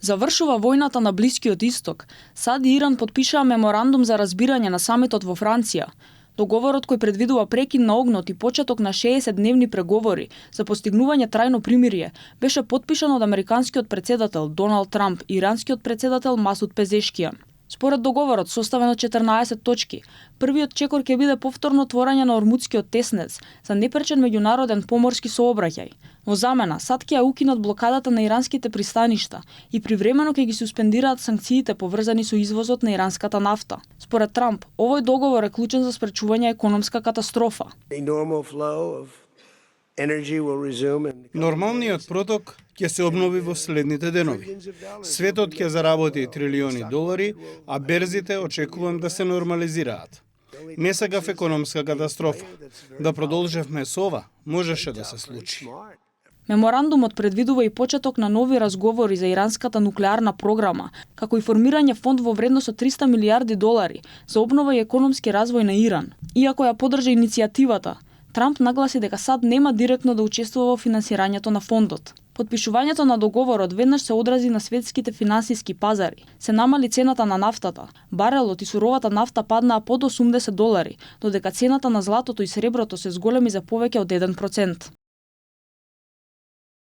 Завршува војната на Блискиот Исток. САД и Иран потпишаа меморандум за разбирање на самитот во Франција. Договорот кој предвидува прекин на огнот и почеток на 60-дневни преговори за постигнување трајно примирие беше потпишан од американскиот претседател Доналд Трамп и иранскиот претседател Масуд Пезешкијан. Според договорот, составен од 14 точки, првиот чекор ќе биде повторно отворање на Ормудскиот теснец за непречен меѓународен поморски сообраќај. Во замена, САД ќе ја укинат блокадата на иранските пристаништа и привремено ќе ги суспендираат санкциите поврзани со извозот на иранската нафта. Според Трамп, овој договор е клучен за спречување економска катастрофа. Нормалниот проток ќе се обнови во следните денови. Светот ќе заработи трилиони долари, а берзите очекувам да се нормализираат. Не сакав економска катастрофа. Да продолжевме со ова, можеше да се случи. Меморандумот предвидува и почеток на нови разговори за иранската нуклеарна програма, како и формирање фонд во вредност од 300 милиарди долари за обнова и економски развој на Иран. Иако ја поддржа иницијативата, Трамп нагласи дека САД нема директно да учествува во финансирањето на фондот. Подпишувањето на договорот веднаш се одрази на светските финансиски пазари. Се намали цената на нафтата. Барелот и суровата нафта паднаа под $80, додека цената на златото и среброто се зголеми за повеќе од 1%.